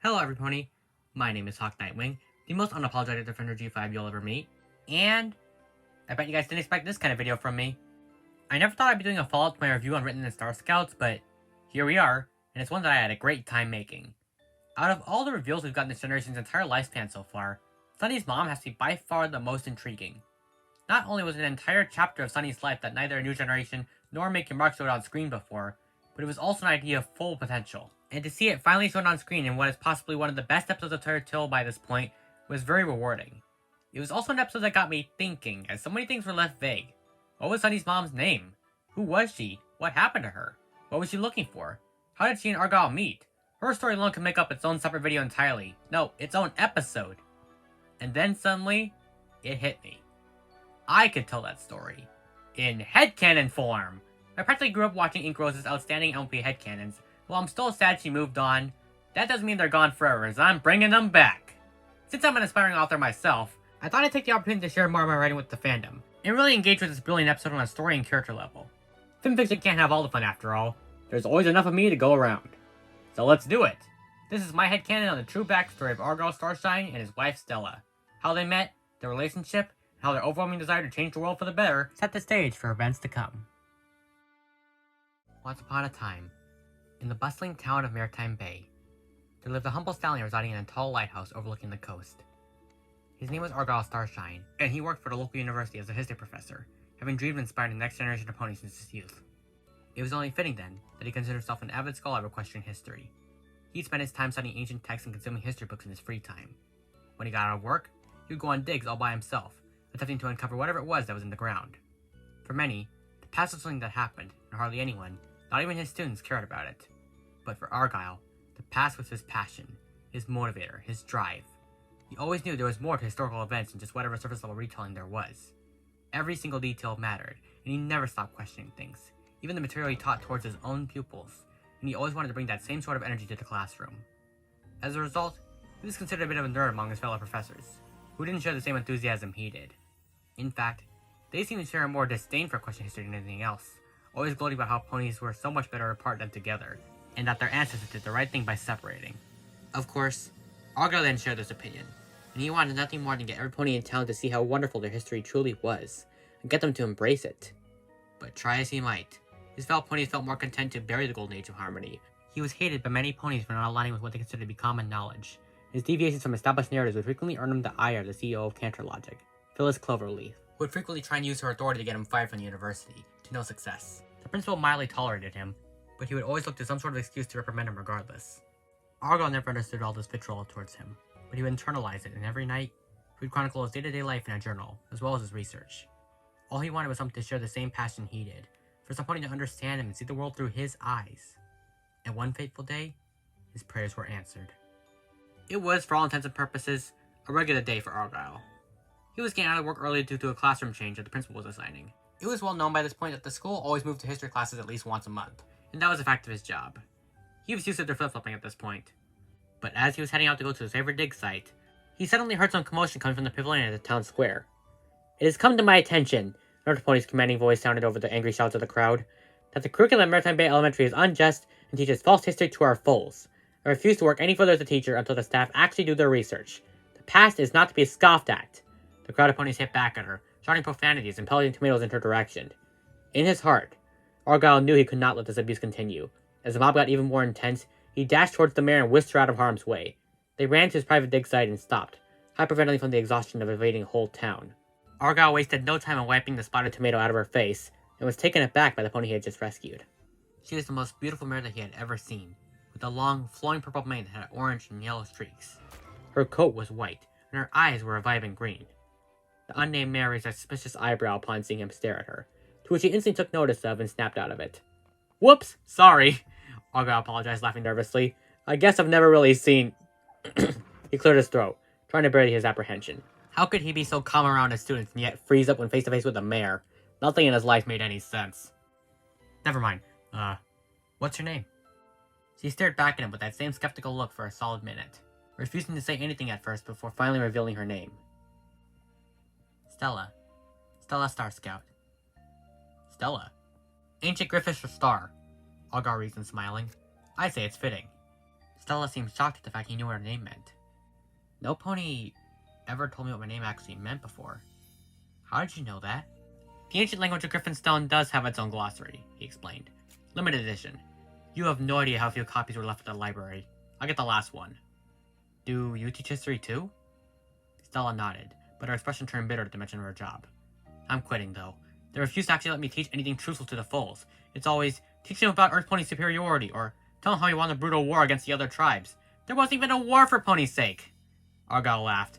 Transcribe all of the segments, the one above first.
Hello everybody, my name is Hawk Nightwing, the most unapologetic Defender G5 you'll ever meet, and I bet you guys didn't expect this kind of video from me. I never thought I'd be doing a follow-up to my review on Written in Starscouts, but here we are, and it's one that I had a great time making. Out of all the reveals we've gotten this generation's entire lifespan so far, Sunny's mom has to be by far the most intriguing. Not only was it an entire chapter of Sunny's life that neither a new generation nor Make Your Mark showed on screen before, but it was also an idea of full potential. And to see it finally shown on screen in what is possibly one of the best episodes of Terror Tale by this point was very rewarding. It was also an episode that got me thinking, as so many things were left vague. What was Sunny's mom's name? Who was she? What happened to her? What was she looking for? How did she and Argyle meet? Her story alone can make up its own separate video entirely. No, its own episode. And then suddenly, it hit me. I could tell that story. In headcanon form! I practically grew up watching Ink Rose's outstanding LP headcanons. While I'm still sad she moved on, that doesn't mean they're gone forever, as I'm bringing them back. Since I'm an aspiring author myself, I thought I'd take the opportunity to share more of my writing with the fandom, and really engage with this brilliant episode on a story and character level. Fanfiction can't have all the fun after all. There's always enough of me to go around. So let's do it! This is my headcanon on the true backstory of Argyle Starshine and his wife Stella. How they met, their relationship, and how their overwhelming desire to change the world for the better set the stage for events to come. Once upon a time, in the bustling town of Maritime Bay, there lived a humble stallion residing in a tall lighthouse overlooking the coast. His name was Argyle Starshine, and he worked for the local university as a history professor, having dreamed of inspiring the next generation of ponies since his youth. It was only fitting then that he considered himself an avid scholar of equestrian history. He spent his time studying ancient texts and consuming history books in his free time. When he got out of work, he would go on digs all by himself, attempting to uncover whatever it was that was in the ground. For many, the past was something that happened, and hardly anyone, not even his students, cared about it. But for Argyle, the past was his passion, his motivator, his drive. He always knew there was more to historical events than just whatever surface-level retelling there was. Every single detail mattered, and he never stopped questioning things, even the material he taught towards his own pupils, and he always wanted to bring that same sort of energy to the classroom. As a result, he was considered a bit of a nerd among his fellow professors, who didn't share the same enthusiasm he did. In fact, they seemed to share a more disdain for equestrian history than anything else, always gloating about how ponies were so much better apart than together, and that their ancestors did the right thing by separating. Of course, Argyle didn't share this opinion, and he wanted nothing more than get every pony in town to see how wonderful their history truly was, and get them to embrace it. But try as he might, his fellow ponies felt more content to bury the golden age of harmony. He was hated by many ponies for not aligning with what they considered to be common knowledge. His deviations from established narratives would frequently earn him the ire of the CEO of Cantor Logic, Phyllis Cloverleaf, who would frequently try and use her authority to get him fired from the university, to no success. The principal mildly tolerated him, but he would always look to some sort of excuse to reprimand him regardless. Argyle never understood all this vitriol towards him, but he would internalize it, and every night, he would chronicle his day-to-day life in a journal, as well as his research. All he wanted was someone to share the same passion he did, for somebody to understand him and see the world through his eyes. And one fateful day, his prayers were answered. It was, for all intents and purposes, a regular day for Argyle. He was getting out of work early due to a classroom change that the principal was assigning. It was well known by this point that the school always moved to history classes at least once a month, and that was a fact of his job. He was used to their flip-flopping at this point. But as he was heading out to go to his favorite dig site, he suddenly heard some commotion coming from the pavilion at the town square. "It has come to my attention," North Pony's commanding voice sounded over the angry shouts of the crowd, "that the curriculum at Maritime Bay Elementary is unjust and teaches false history to our foals. I refuse to work any further as a teacher until the staff actually do their research. The past is not to be scoffed at." The crowd of ponies hit back at her, shouting profanities and pelting tomatoes in her direction. In his heart, Argyle knew he could not let this abuse continue. As the mob got even more intense, he dashed towards the mare and whisked her out of harm's way. They ran to his private dig site and stopped, hyperventilating from the exhaustion of evading a whole town. Argyle wasted no time in wiping the spotted tomato out of her face, and was taken aback by the pony he had just rescued. She was the most beautiful mare that he had ever seen, with a long, flowing purple mane that had orange and yellow streaks. Her coat was white, and her eyes were a vibrant green. The unnamed mare raised a suspicious eyebrow upon seeing him stare at her, to which he instantly took notice of and snapped out of it. "Whoops, sorry," Argyle apologized, laughing nervously. "I guess I've never really seen..." He cleared his throat, trying to bury his apprehension. How could he be so calm around his students and yet freeze up when face to face with a mare? Nothing in his life made any sense. "Never mind. What's your name?" She stared back at him with that same skeptical look for a solid minute, refusing to say anything at first before finally revealing her name. "Stella. Stella Starscout." "Stella? Ancient Griffish for star," Argyle reasoned, smiling. "I say it's fitting." Stella seemed shocked at the fact he knew what her name meant. No pony ever told me what my name actually meant before. How did you know that? The ancient language of Griffinstone does have its own glossary, he explained. Limited edition. You have no idea how few copies were left at the library. I'll get the last one. Do you teach history too? Stella nodded, but her expression turned bitter at the mention of her job. I'm quitting, though. They refuse to actually let me teach anything truthful to the foals. It's always, teach them about Earth Pony superiority, or tell them how you won a brutal war against the other tribes. There wasn't even a war for Pony's sake. Argyle laughed.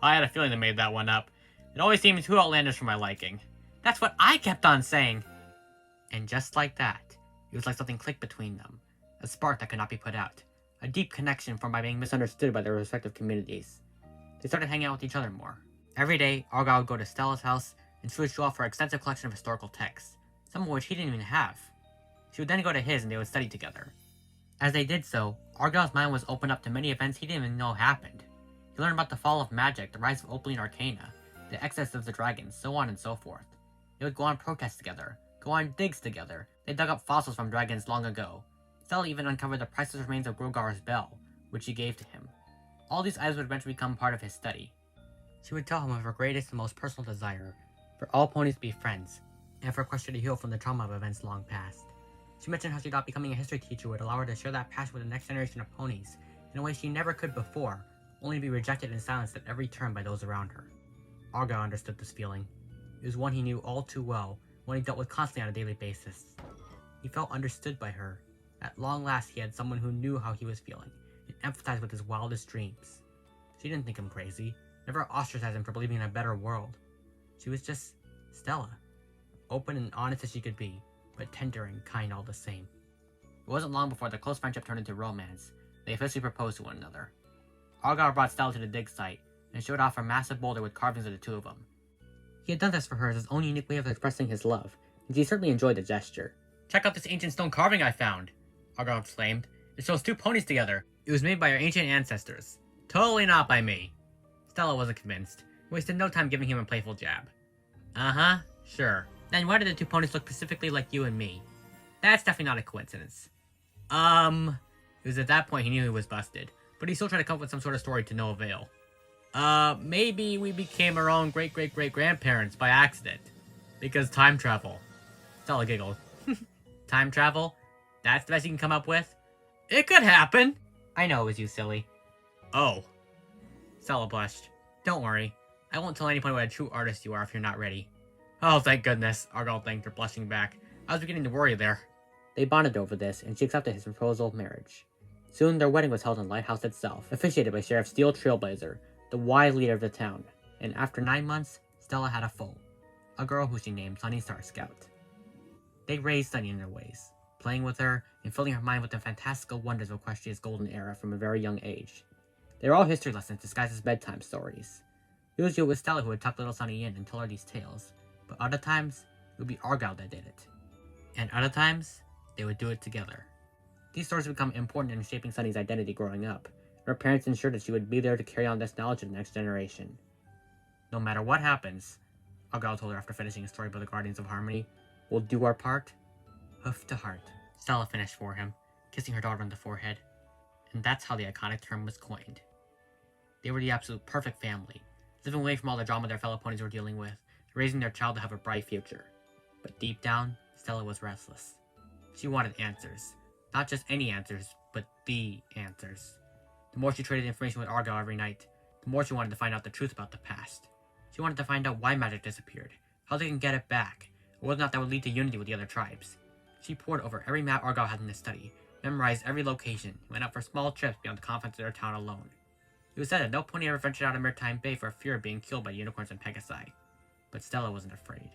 I had a feeling they made that one up. It always seemed too outlandish for my liking. That's what I kept on saying. And just like that, it was like something clicked between them. A spark that could not be put out. A deep connection formed by being misunderstood by their respective communities. They started hanging out with each other more. Every day, Argyle would go to Stella's house, and she would show off her extensive collection of historical texts, some of which he didn't even have. She would then go to his and they would study together. As they did so, Argyle's mind was opened up to many events he didn't even know happened. He learned about the fall of magic, the rise of Opaline Arcana, the exodus of the dragons, so on and so forth. They would go on protests together, go on digs together. They dug up fossils from dragons long ago. Stella even uncovered the priceless remains of Grogar's bell, which she gave to him. All these items would eventually become part of his study. She would tell him of her greatest and most personal desire, for all ponies to be friends, and for Equestria to heal from the trauma of events long past. She mentioned how she thought becoming a history teacher would allow her to share that passion with the next generation of ponies, in a way she never could before, only to be rejected and silenced at every turn by those around her. Argyle understood this feeling. It was one he knew all too well, one he dealt with constantly on a daily basis. He felt understood by her. At long last he had someone who knew how he was feeling, and empathized with his wildest dreams. She didn't think him crazy, never ostracized him for believing in a better world. She was just Stella. Open and honest as she could be, but tender and kind all the same. It wasn't long before the close friendship turned into romance. They officially proposed to one another. Argyle brought Stella to the dig site, and showed off a massive boulder with carvings of the two of them. He had done this for her as his own unique way of expressing his love, and she certainly enjoyed the gesture. Check out this ancient stone carving I found, Argyle exclaimed. It shows two ponies together. It was made by our ancient ancestors. Totally not by me. Stella wasn't convinced, and wasted no time giving him a playful jab. Uh-huh, sure. Then why did the two ponies look specifically like you and me? That's definitely not a coincidence. It was at that point he knew he was busted, but he still tried to come up with some sort of story to no avail. Maybe we became our own great-great-great-grandparents by accident. Because time travel. Stella giggled. Time travel? That's the best you can come up with? It could happen! I know it was you, silly. Oh. Stella blushed. Don't worry. I won't tell anyone what a true artist you are if you're not ready. Oh, thank goodness, Argyle thanked her, blushing back. I was beginning to worry there. They bonded over this, and she accepted his proposal of marriage. Soon, their wedding was held in the lighthouse itself, officiated by Sheriff Steel Trailblazer, the wise leader of the town, and after 9 months, Stella had a foal, a girl who she named Sunny Starscout. They raised Sunny in their ways, playing with her and filling her mind with the fantastical wonders of Equestria's golden era from a very young age. They were all history lessons disguised as bedtime stories. Usually it was Stella who would tuck little Sunny in and tell her these tales, but other times, it would be Argyle that did it. And other times, they would do it together. These stories would become important in shaping Sunny's identity growing up. Her parents ensured that she would be there to carry on this knowledge to the next generation. No matter what happens, Argyle told her after finishing his story about the Guardians of Harmony, we'll do our part, hoof to heart. Stella finished for him, kissing her daughter on the forehead. And that's how the iconic term was coined. They were the absolute perfect family, living away from all the drama their fellow ponies were dealing with, raising their child to have a bright future. But deep down, Stella was restless. She wanted answers. Not just any answers, but the answers. The more she traded information with Argyle every night, the more she wanted to find out the truth about the past. She wanted to find out why magic disappeared, how they can get it back, or whether or not that would lead to unity with the other tribes. She pored over every map Argyle had in his study, memorized every location, and went out for small trips beyond the confines of their town alone. It was said that no pony ever ventured out of Maritime Bay for fear of being killed by unicorns and pegasi. But Stella wasn't afraid.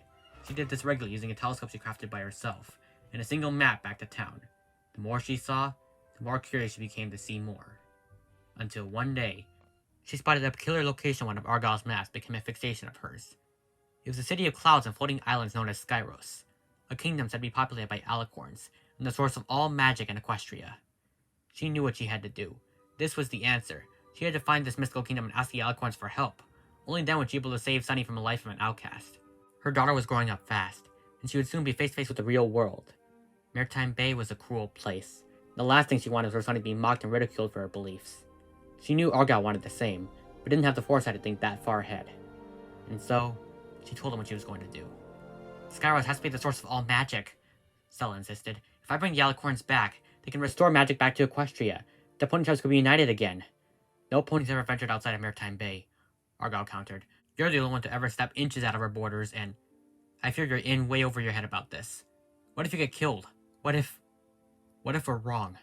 She did this regularly using a telescope she crafted by herself, and a single map back to town. The more she saw, the more curious she became to see more. Until one day, she spotted a peculiar location on one of Argyle's maps became a fixation of hers. It was a city of clouds and floating islands known as Skyros, a kingdom said to be populated by alicorns, and the source of all magic in Equestria. She knew what she had to do. This was the answer. She had to find this mystical kingdom and ask the alicorns for help. Only then would she be able to save Sunny from a life of an outcast. Her daughter was growing up fast, and she would soon be face to face with the real world. Maritime Bay was a cruel place. The last thing she wanted was her son to be mocked and ridiculed for her beliefs. She knew Argyle wanted the same, but didn't have the foresight to think that far ahead. And so, she told him what she was going to do. Skyros has to be the source of all magic, Stella insisted. If I bring the Alicorns back, they can restore magic back to Equestria. The pony tribes could be united again. No ponies ever ventured outside of Maritime Bay, Argyle countered. You're the only one to ever step inches out of our borders, and I fear you're in way over your head about this. What if you get killed? What if we're wrong?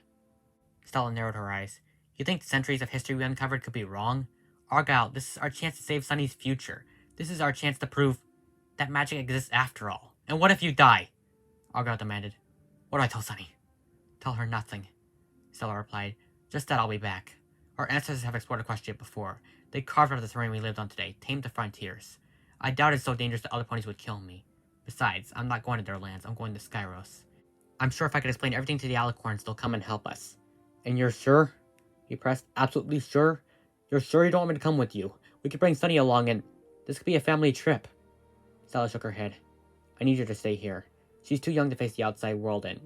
Stella narrowed her eyes. You think the centuries of history we uncovered could be wrong? Argyle, this is our chance to save Sunny's future. This is our chance to prove that magic exists after all. And what if you die? Argyle demanded. What do I tell Sunny? Tell her nothing, Stella replied. Just that I'll be back. Our ancestors have explored Equestria before. They carved out the terrain we lived on today, tamed the frontiers. I doubt it's so dangerous that other ponies would kill me. Besides, I'm not going to their lands, I'm going to Skyros. I'm sure if I could explain everything to the Alicorns, they'll come and help us. And you're sure? He pressed. Absolutely sure? You're sure you don't want me to come with you? We could bring Sunny along and this could be a family trip. Stella shook her head. I need her to stay here. She's too young to face the outside world and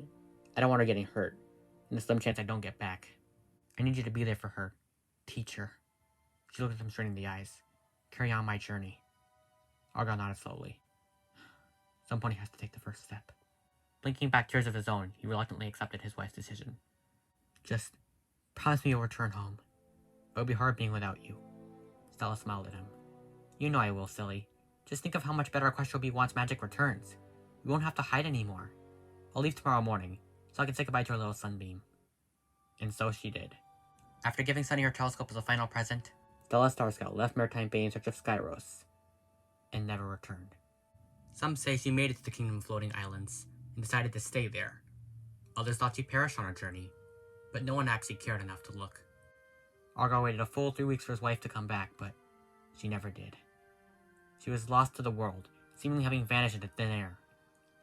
I don't want her getting hurt. And the slim chance I don't get back. I need you to be there for her. Teach her. She looked at him straight in the eyes. Carry on my journey. Argyle nodded slowly. Some pony has to take the first step. Blinking back tears of his own, he reluctantly accepted his wife's decision. Just promise me you'll return home. It'll be hard being without you. Stella smiled at him. You know I will, silly. Just think of how much better Equestria will be once magic returns. We won't have to hide anymore. I'll leave tomorrow morning, so I can say goodbye to her little sunbeam. And so she did. After giving Sunny her telescope as a final present, Stella Starscout left Maritime Bay in search of Skyros, and never returned. Some say she made it to the Kingdom of Floating Islands, and decided to stay there. Others thought she perished on her journey, but no one actually cared enough to look. Argyle waited a full 3 weeks for his wife to come back, but she never did. She was lost to the world, seemingly having vanished into thin air.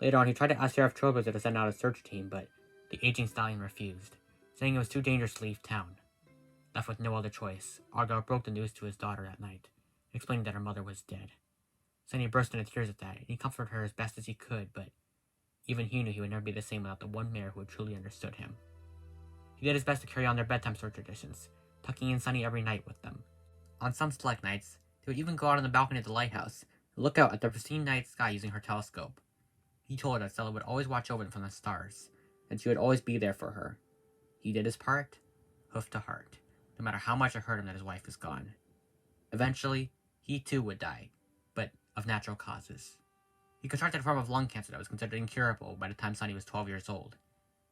Later on, he tried to ask Sheriff Trailblazer to send out a search team, but the aging stallion refused, saying it was too dangerous to leave town. Left with no other choice, Argyle broke the news to his daughter that night, explaining that her mother was dead. Sunny burst into tears at that, and he comforted her as best as he could, but even he knew he would never be the same without the one mare who had truly understood him. He did his best to carry on their bedtime story traditions, tucking in Sunny every night with them. On some select nights, they would even go out on the balcony of the lighthouse and look out at the pristine night sky using her telescope. He told her that Stella would always watch over them from the stars, and she would always be there for her. He did his part, hoof to heart, no matter how much it hurt him that his wife was gone. Eventually, he too would die, but of natural causes. He contracted a form of lung cancer that was considered incurable by the time Sunny was 12 years old.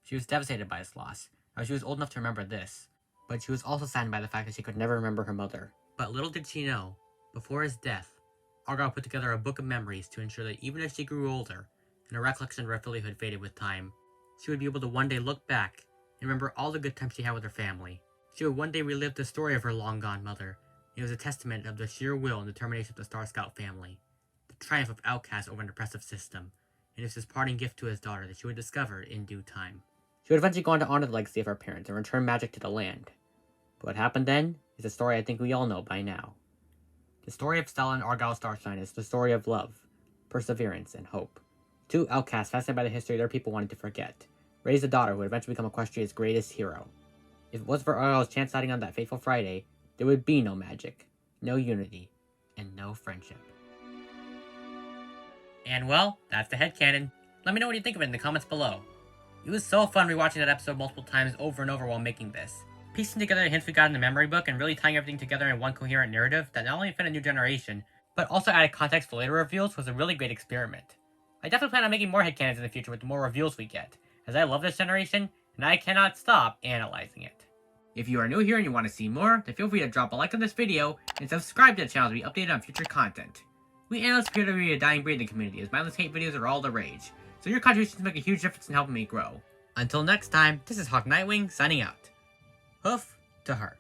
She was devastated by his loss, as she was old enough to remember this, but she was also saddened by the fact that she could never remember her mother. But little did she know, before his death, Argyle put together a book of memories to ensure that even as she grew older, and her recollection of her fillyhood faded with time, she would be able to one day look back and remember all the good times she had with her family. She would one day relive the story of her long-gone mother. It was a testament of the sheer will and determination of the Starscout family, the triumph of outcasts over an oppressive system, and it was his parting gift to his daughter that she would discover in due time. She would eventually go on to honor the legacy of her parents and return magic to the land. But what happened then is a story I think we all know by now. The story of Stella and Argyle Starshine is the story of love, perseverance, and hope. Two outcasts fascinated by the history their people wanted to forget, raised a daughter who would eventually become Equestria's greatest hero. If it wasn't for Argyle's chance sighting on that fateful Friday, there would be no magic, no unity, and no friendship. And well, that's the headcanon. Let me know what you think of it in the comments below. It was so fun rewatching that episode multiple times over and over while making this. Piecing together the hints we got in the memory book and really tying everything together in one coherent narrative that not only fit a new generation, but also added context for later reveals was a really great experiment. I definitely plan on making more headcanons in the future with the more reveals we get, as I love this generation, and I cannot stop analyzing it. If you are new here and you want to see more, then feel free to drop a like on this video, and subscribe to the channel to be updated on future content. We analysts appear to be a dying breed in the community, as mindless hate videos are all the rage, so your contributions make a huge difference in helping me grow. Until next time, this is Hawk Nightwing signing out. Hoof to heart.